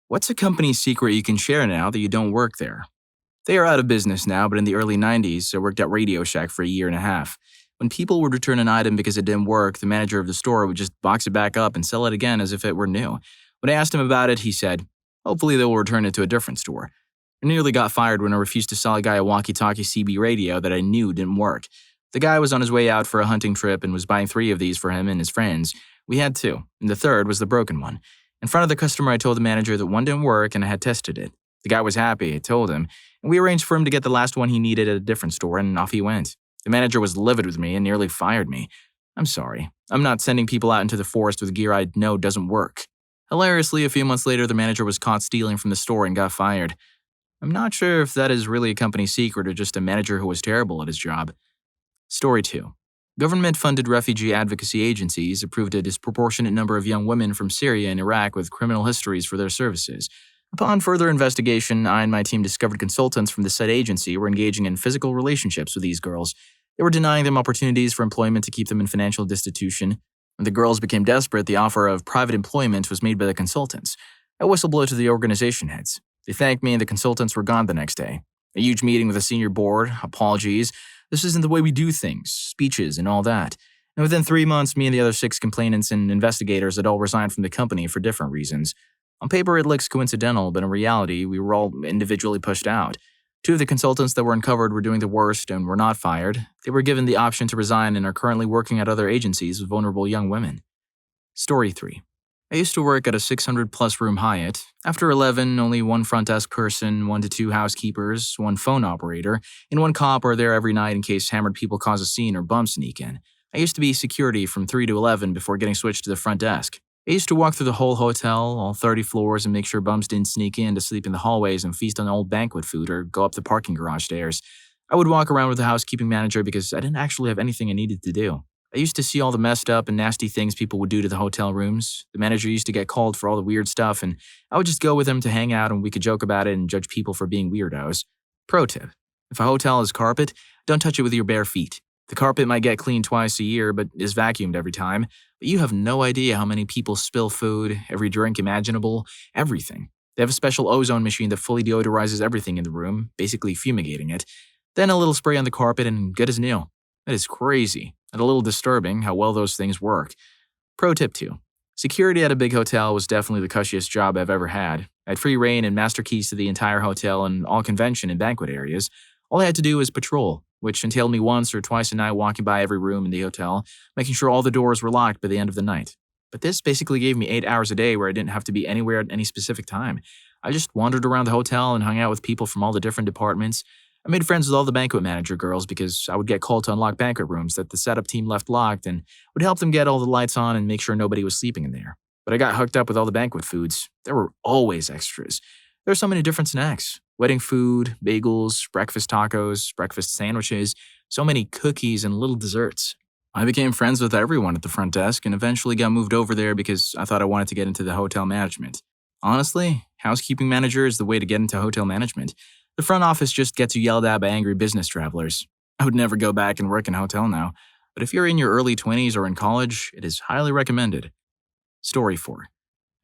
What's a company secret you can share now that you don't work there? They are out of business now, but in the early 90s, I worked at Radio Shack for a year and a half. When people would return an item because it didn't work, the manager of the store would just box it back up and sell it again as if it were new. When I asked him about it, he said, hopefully they will return it to a different store. I nearly got fired when I refused to sell a guy a walkie-talkie CB radio that I knew didn't work. The guy was on his way out for a hunting trip and was buying 3 of these for him and his friends. We had 2, and the third was the broken one. In front of the customer, I told the manager that one didn't work and I had tested it. The guy was happy, I told him, and we arranged for him to get the last one he needed at a different store, and off he went. The manager was livid with me and nearly fired me. I'm sorry. I'm not sending people out into the forest with gear I know doesn't work. Hilariously, a few months later, the manager was caught stealing from the store and got fired. I'm not sure if that is really a company secret or just a manager who was terrible at his job. Story 2. Government-funded refugee advocacy agencies approved a disproportionate number of young women from Syria and Iraq with criminal histories for their services. Upon further investigation, I and my team discovered consultants from the said agency were engaging in physical relationships with these girls. They were denying them opportunities for employment to keep them in financial destitution. When the girls became desperate, the offer of private employment was made by the consultants. I whistleblow to the organization heads. They thanked me and the consultants were gone the next day. A huge meeting with the senior board, apologies. This isn't the way we do things, speeches and all that. And within 3 months, me and the other 6 complainants and investigators had all resigned from the company for different reasons. On paper, it looks coincidental, but in reality, we were all individually pushed out. 2 of the consultants that were uncovered were doing the worst and were not fired. They were given the option to resign and are currently working at other agencies with vulnerable young women. Story 3. I used to work at a 600-plus room Hyatt. After 11, only 1 front desk person, 1 to 2 housekeepers, 1 phone operator, and 1 cop are there every night in case hammered people cause a scene or bums sneak in. I used to be security from 3 to 11 before getting switched to the front desk. I used to walk through the whole hotel, all 30 floors, and make sure bums didn't sneak in to sleep in the hallways and feast on old banquet food or go up the parking garage stairs. I would walk around with the housekeeping manager because I didn't actually have anything I needed to do. I used to see all the messed up and nasty things people would do to the hotel rooms. The manager used to get called for all the weird stuff, and I would just go with him to hang out and we could joke about it and judge people for being weirdos. Pro tip. If a hotel has carpet, don't touch it with your bare feet. The carpet might get cleaned twice a year, but is vacuumed every time. But you have no idea how many people spill food, every drink imaginable, everything. They have a special ozone machine that fully deodorizes everything in the room, basically fumigating it. Then a little spray on the carpet and good as new. That is crazy, and a little disturbing how well those things work. Pro tip 2. Security at a big hotel was definitely the cushiest job I've ever had. I had free reign and master keys to the entire hotel and all convention and banquet areas. All I had to do was patrol, which entailed me once or twice a night walking by every room in the hotel, making sure all the doors were locked by the end of the night. But this basically gave me 8 hours a day where I didn't have to be anywhere at any specific time. I just wandered around the hotel and hung out with people from all the different departments. I made friends with all the banquet manager girls because I would get called to unlock banquet rooms that the setup team left locked and would help them get all the lights on and make sure nobody was sleeping in there. But I got hooked up with all the banquet foods. There were always extras. There were so many different snacks. Wedding food, bagels, breakfast tacos, breakfast sandwiches, so many cookies and little desserts. I became friends with everyone at the front desk and eventually got moved over there because I thought I wanted to get into the hotel management. Honestly, housekeeping manager is the way to get into hotel management. The front office just gets you yelled at by angry business travelers. I would never go back and work in a hotel now, but if you're in your early 20s or in college, it is highly recommended. Story 4.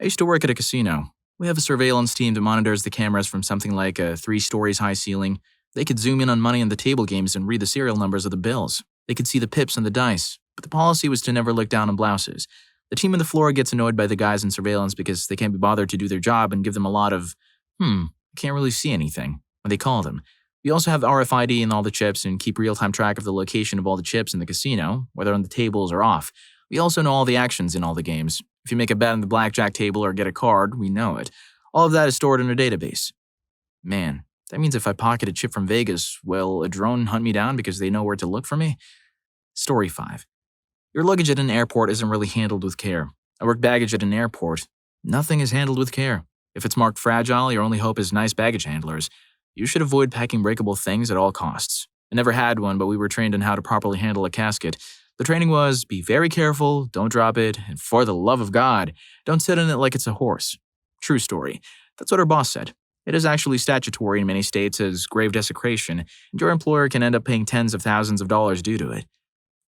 I used to work at a casino. We have a surveillance team that monitors the cameras from something like a 3 stories high ceiling. They could zoom in on money on the table games and read the serial numbers of the bills. They could see the pips and the dice, but the policy was to never look down on blouses. The team on the floor gets annoyed by the guys in surveillance because they can't be bothered to do their job and give them a lot of, I can't really see anything, when they call them. We also have RFID in all the chips and keep real-time track of the location of all the chips in the casino, whether on the tables or off. We also know all the actions in all the games. If you make a bet on the blackjack table or get a card, we know it. All of that is stored in a database. Man, that means if I pocket a chip from Vegas, will a drone hunt me down because they know where to look for me? Story 5. Your luggage at an airport isn't really handled with care. I work baggage at an airport. Nothing is handled with care. If it's marked fragile, your only hope is nice baggage handlers. You should avoid packing breakable things at all costs. I never had one, but we were trained on how to properly handle a casket. The training was, be very careful, don't drop it, and for the love of God, don't sit in it like it's a horse. True story. That's what our boss said. It is actually statutory in many states as grave desecration, and your employer can end up paying tens of thousands of dollars due to it.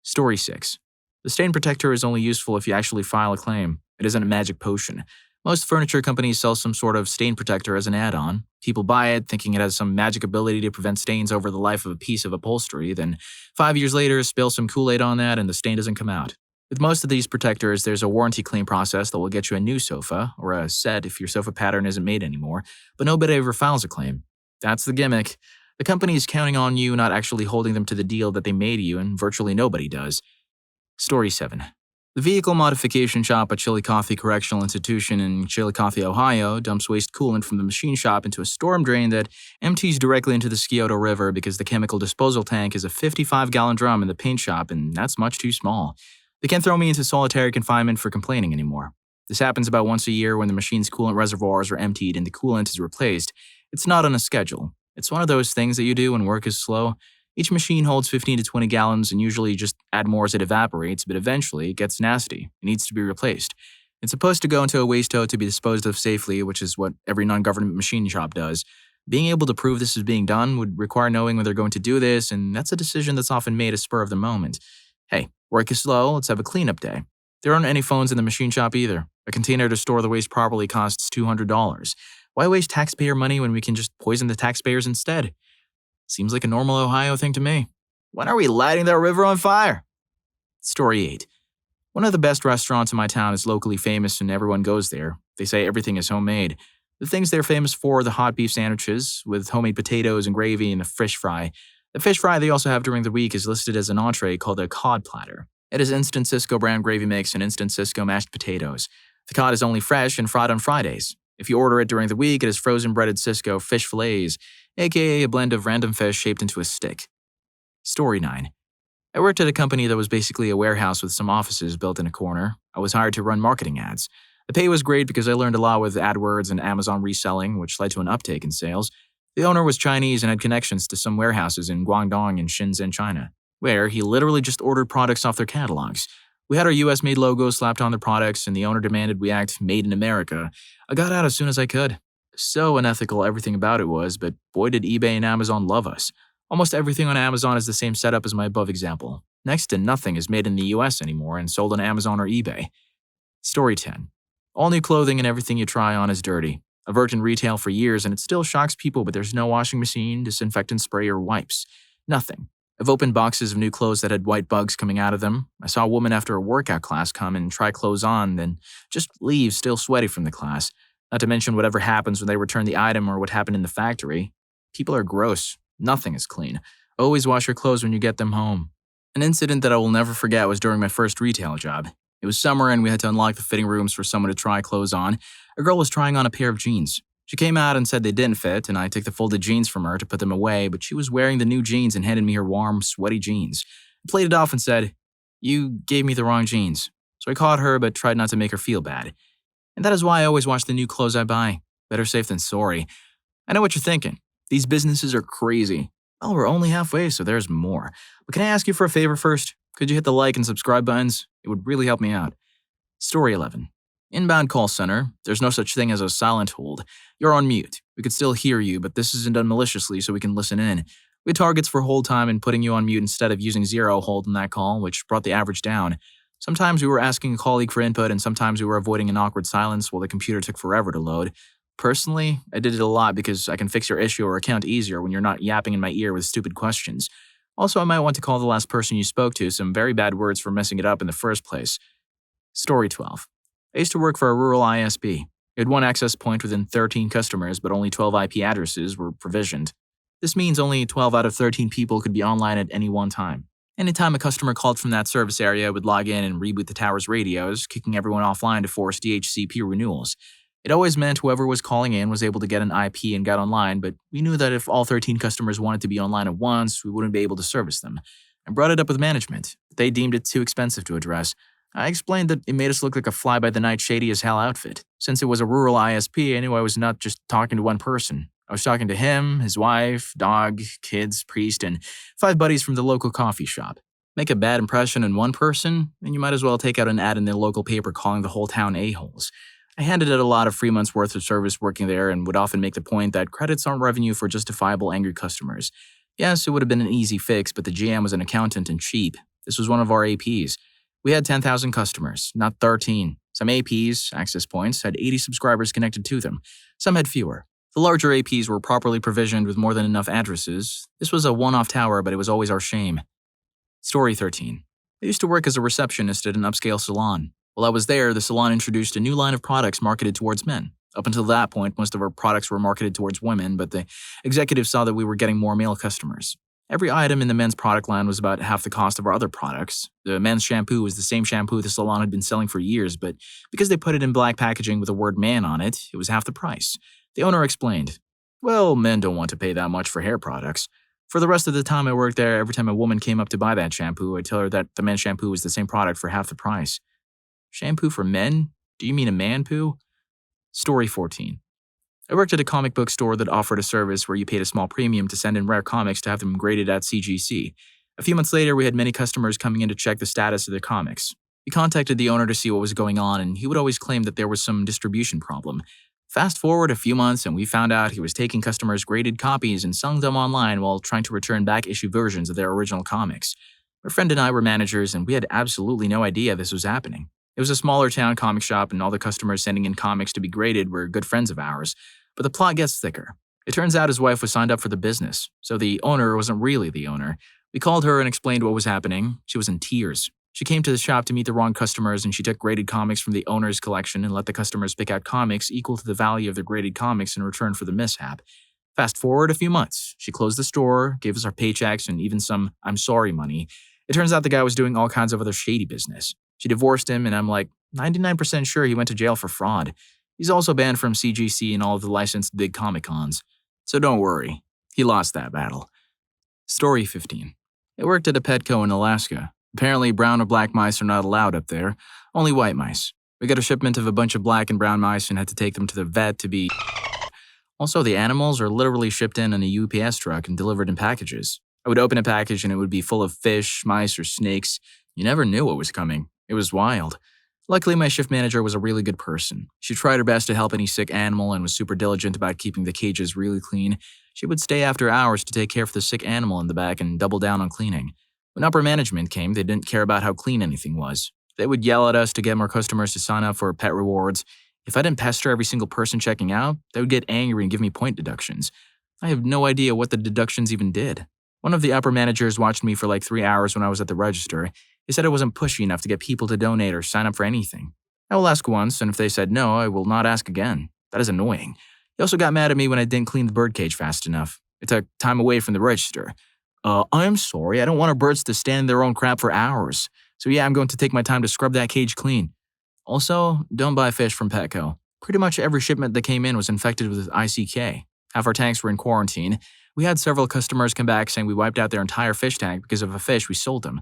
Story 6. The stain protector is only useful if you actually file a claim. It isn't a magic potion. Most furniture companies sell some sort of stain protector as an add-on. People buy it thinking it has some magic ability to prevent stains over the life of a piece of upholstery, then 5 years later, spill some Kool-Aid on that and the stain doesn't come out. With most of these protectors, there's a warranty claim process that will get you a new sofa, or a set if your sofa pattern isn't made anymore, but nobody ever files a claim. That's the gimmick. The company is counting on you not actually holding them to the deal that they made you, and virtually nobody does. Story 7. The vehicle modification shop at Chillicothe Correctional Institution in Chillicothe, Ohio, dumps waste coolant from the machine shop into a storm drain that empties directly into the Scioto River because the chemical disposal tank is a 55-gallon drum in the paint shop, and that's much too small. They can't throw me into solitary confinement for complaining anymore. This happens about once a year when the machine's coolant reservoirs are emptied and the coolant is replaced. It's not on a schedule. It's one of those things that you do when work is slow. Each machine holds 15 to 20 gallons and usually just add more as it evaporates, but eventually it gets nasty. It needs to be replaced. It's supposed to go into a waste tote to be disposed of safely, which is what every non-government machine shop does. Being able to prove this is being done would require knowing when they're going to do this, and that's a decision that's often made as spur of the moment. Hey, work is slow, let's have a cleanup day. There aren't any phones in the machine shop either. A container to store the waste properly costs $200. Why waste taxpayer money when we can just poison the taxpayers instead? Seems like a normal Ohio thing to me. When are we lighting that river on fire? Story 8. One of the best restaurants in my town is locally famous and everyone goes there. They say everything is homemade. The things they're famous for are the hot beef sandwiches with homemade potatoes and gravy and a fish fry. The fish fry they also have during the week is listed as an entree called a cod platter. It is instant Cisco brand gravy mix and instant Cisco mashed potatoes. The cod is only fresh and fried on Fridays. If you order it during the week, it is frozen breaded Cisco fish fillets, aka a blend of random fish shaped into a stick. Story 9. I worked at a company that was basically a warehouse with some offices built in a corner. I was hired to run marketing ads. The pay was great because I learned a lot with AdWords and Amazon reselling, which led to an uptake in sales. The owner was Chinese and had connections to some warehouses in Guangdong and Shenzhen, China, where he literally just ordered products off their catalogs. We had our US-made logo slapped on the products, and the owner demanded we act made in America. I got out as soon as I could. So unethical everything about it was, but boy did eBay and Amazon love us. Almost everything on Amazon is the same setup as my above example. Next to nothing is made in the US anymore and sold on Amazon or eBay. Story 10. All new clothing and everything you try on is dirty. I've worked in retail for years and it still shocks people, but there's no washing machine, disinfectant spray, or wipes. Nothing. I've opened boxes of new clothes that had white bugs coming out of them. I saw a woman after a workout class come and try clothes on, then just leave still sweaty from the class. Not to mention whatever happens when they return the item or what happened in the factory. People are gross. Nothing is clean. Always wash your clothes when you get them home. An incident that I will never forget was during my first retail job. It was summer and we had to unlock the fitting rooms for someone to try clothes on. A girl was trying on a pair of jeans. She came out and said they didn't fit, and I took the folded jeans from her to put them away, but she was wearing the new jeans and handed me her warm, sweaty jeans. I played it off and said, "You gave me the wrong jeans." So I caught her but tried not to make her feel bad. And that is why I always wash the new clothes I buy. Better safe than sorry. I know what you're thinking. These businesses are crazy. Well, we're only halfway, so there's more. But can I ask you for a favor first? Could you hit the like and subscribe buttons? It would really help me out. Story 11. Inbound call center. There's no such thing as a silent hold. You're on mute. We could still hear you, but this isn't done maliciously so we can listen in. We had targets for hold time and putting you on mute instead of using zero hold in that call, which brought the average down. Sometimes we were asking a colleague for input and sometimes we were avoiding an awkward silence while the computer took forever to load. Personally, I did it a lot because I can fix your issue or account easier when you're not yapping in my ear with stupid questions. Also, I might want to call the last person you spoke to some very bad words for messing it up in the first place. Story 12. I used to work for a rural ISP. We had one access point within 13 customers, but only 12 IP addresses were provisioned. This means only 12 out of 13 people could be online at any one time. Anytime a customer called from that service area, I would log in and reboot the tower's radios, kicking everyone offline to force DHCP renewals. It always meant whoever was calling in was able to get an IP and got online, but we knew that if all 13 customers wanted to be online at once, we wouldn't be able to service them. I brought it up with management, but they deemed it too expensive to address. I explained that it made us look like a fly-by-the-night shady-as-hell outfit. Since it was a rural ISP, I knew I was not just talking to one person. I was talking to him, his wife, dog, kids, priest, and 5 buddies from the local coffee shop. Make a bad impression on one person, and you might as well take out an ad in their local paper calling the whole town a-holes. I handed it a lot of free months' worth of service working there and would often make the point that credits aren't revenue for justifiable angry customers. Yes, it would have been an easy fix, but the GM was an accountant and cheap. This was one of our APs. We had 10,000 customers, not 13. Some APs, access points, had 80 subscribers connected to them. Some had fewer. The larger APs were properly provisioned with more than enough addresses. This was a one-off tower, but it was always our shame. Story 13. I used to work as a receptionist at an upscale salon. While I was there, the salon introduced a new line of products marketed towards men. Up until that point, most of our products were marketed towards women, but the executives saw that we were getting more male customers. Every item in the men's product line was about half the cost of our other products. The men's shampoo was the same shampoo the salon had been selling for years, but because they put it in black packaging with the word man on it, it was half the price. The owner explained, "Well, men don't want to pay that much for hair products." For the rest of the time I worked there, every time a woman came up to buy that shampoo, I'd tell her that the men's shampoo was the same product for half the price. Shampoo for men? Do you mean a man poo? Story 14. I worked at a comic book store that offered a service where you paid a small premium to send in rare comics to have them graded at CGC. A few months later, we had many customers coming in to check the status of their comics. We contacted the owner to see what was going on, and he would always claim that there was some distribution problem. Fast forward a few months, and we found out he was taking customers' graded copies and selling them online while trying to return back-issue versions of their original comics. My friend and I were managers, and we had absolutely no idea this was happening. It was a smaller town comic shop, and all the customers sending in comics to be graded were good friends of ours. But the plot gets thicker. It turns out his wife was signed up for the business, so the owner wasn't really the owner. We called her and explained what was happening. She was in tears. She came to the shop to meet the wrong customers, and she took graded comics from the owner's collection and let the customers pick out comics equal to the value of their graded comics in return for the mishap. Fast forward a few months. She closed the store, gave us our paychecks, and even some "I'm sorry" money. It turns out the guy was doing all kinds of other shady business. She divorced him, and I'm like 99% sure he went to jail for fraud. He's also banned from CGC and all of the licensed big Comic Cons. So don't worry, he lost that battle. Story 15. I worked at a Petco in Alaska. Apparently, brown or black mice are not allowed up there, only white mice. We got a shipment of a bunch of black and brown mice and had to take them to the vet to be... Also, the animals are literally shipped in a UPS truck and delivered in packages. I would open a package and it would be full of fish, mice, or snakes. You never knew what was coming. It was wild. Luckily, my shift manager was a really good person. She tried her best to help any sick animal and was super diligent about keeping the cages really clean. She would stay after hours to take care of the sick animal in the back and double down on cleaning. When upper management came, they didn't care about how clean anything was. They would yell at us to get more customers to sign up for pet rewards. If I didn't pester every single person checking out, they would get angry and give me point deductions. I have no idea what the deductions even did. One of the upper managers watched me for like 3 hours when I was at the register. He said I wasn't pushy enough to get people to donate or sign up for anything. I will ask once, and if they said no, I will not ask again. That is annoying. He also got mad at me when I didn't clean the birdcage fast enough. It took time away from the register. I'm sorry, I don't want our birds to stand in their own crap for hours. So yeah, I'm going to take my time to scrub that cage clean. Also, don't buy fish from Petco. Pretty much every shipment that came in was infected with ICK. Half our tanks were in quarantine. We had several customers come back saying we wiped out their entire fish tank because of a fish we sold them.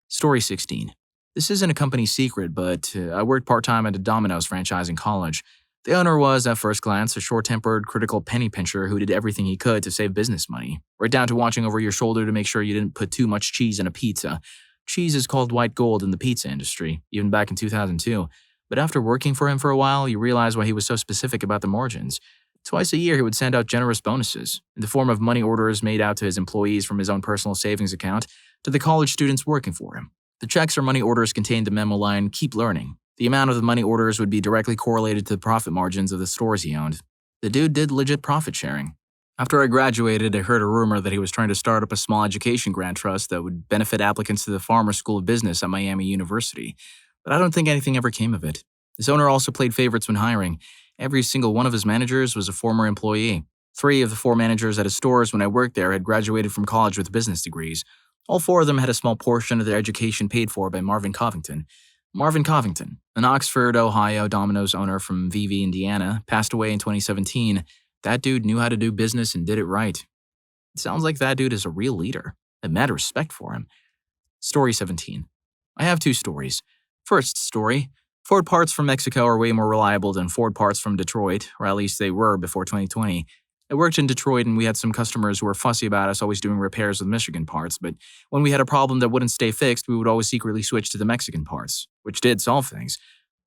Story 16. This isn't a company secret, but I worked part-time at a Domino's franchise in college. The owner was, at first glance, a short-tempered, critical penny pincher who did everything he could to save business money, right down to watching over your shoulder to make sure you didn't put too much cheese in a pizza. Cheese is called white gold in the pizza industry, even back in 2002. But after working for him for a while, you realize why he was so specific about the margins. Twice a year, he would send out generous bonuses, in the form of money orders made out to his employees from his own personal savings account to the college students working for him. The checks or money orders contained the memo line, "Keep learning." The amount of the money orders would be directly correlated to the profit margins of the stores he owned. The dude did legit profit sharing. After I graduated, I heard a rumor that he was trying to start up a small education grant trust that would benefit applicants to the Farmer School of Business at Miami University. But I don't think anything ever came of it. His owner also played favorites when hiring. Every single one of his managers was a former employee. 3 of the 4 managers at his stores when I worked there had graduated from college with business degrees. All 4 of them had a small portion of their education paid for by Marvin Covington. Marvin Covington, an Oxford, Ohio Domino's owner from VV, Indiana, passed away in 2017. That dude knew how to do business and did it right. It sounds like that dude is a real leader. I have mad respect for him. Story 17. I have 2 stories. First story. Ford parts from Mexico are way more reliable than Ford parts from Detroit, or at least they were before 2020. I worked in Detroit and we had some customers who were fussy about us always doing repairs with Michigan parts, but when we had a problem that wouldn't stay fixed, we would always secretly switch to the Mexican parts, which did solve things.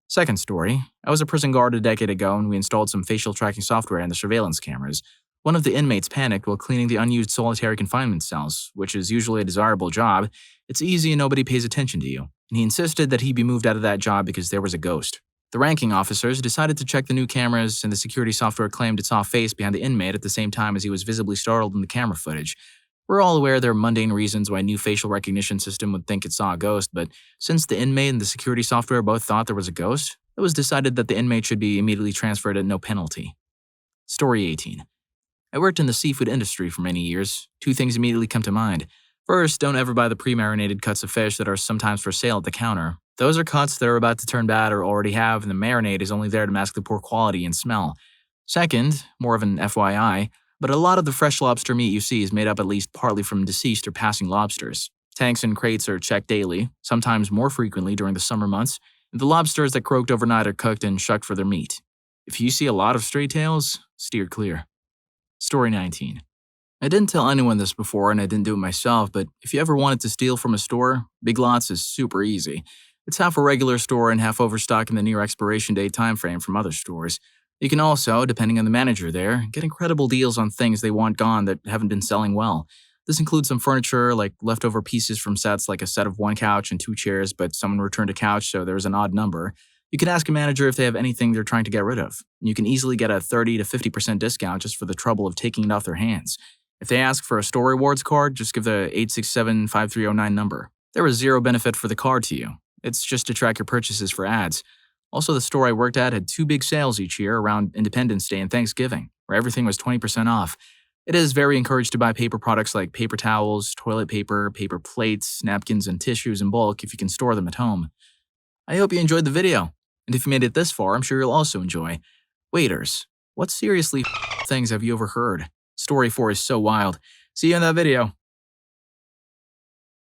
Second story, I was a prison guard a decade ago and we installed some facial tracking software in the surveillance cameras. One of the inmates panicked while cleaning the unused solitary confinement cells, which is usually a desirable job. It's easy and nobody pays attention to you, and he insisted that he be moved out of that job because there was a ghost. The ranking officers decided to check the new cameras, and the security software claimed it saw a face behind the inmate at the same time as he was visibly startled in the camera footage. We're all aware there are mundane reasons why a new facial recognition system would think it saw a ghost, but since the inmate and the security software both thought there was a ghost, it was decided that the inmate should be immediately transferred at no penalty. Story 18. I worked in the seafood industry for many years. Two things immediately come to mind. First, don't ever buy the pre-marinated cuts of fish that are sometimes for sale at the counter. Those are cuts that are about to turn bad or already have, and the marinade is only there to mask the poor quality and smell. Second, more of an FYI, but a lot of the fresh lobster meat you see is made up at least partly from deceased or passing lobsters. Tanks and crates are checked daily, sometimes more frequently during the summer months, and the lobsters that croaked overnight are cooked and shucked for their meat. If you see a lot of stray tails, steer clear. Story 19. I didn't tell anyone this before and I didn't do it myself, but if you ever wanted to steal from a store, Big Lots is super easy. It's half a regular store and half overstock in the near expiration date timeframe from other stores. You can also, depending on the manager there, get incredible deals on things they want gone that haven't been selling well. This includes some furniture, like leftover pieces from sets like a set of one couch and two chairs, but someone returned a couch so there was an odd number. You can ask a manager if they have anything they're trying to get rid of. You can easily get a 30 to 50% discount just for the trouble of taking it off their hands. If they ask for a store rewards card, just give the 867-5309 number. There is zero benefit for the card to you. It's just to track your purchases for ads. Also, the store I worked at had two big sales each year around Independence Day and Thanksgiving, where everything was 20% off. It is very encouraged to buy paper products like paper towels, toilet paper, paper plates, napkins, and tissues in bulk if you can store them at home. I hope you enjoyed the video. And if you made it this far, I'm sure you'll also enjoy. Waiters, what seriously things have you overheard? Story 4 is so wild. See you in that video.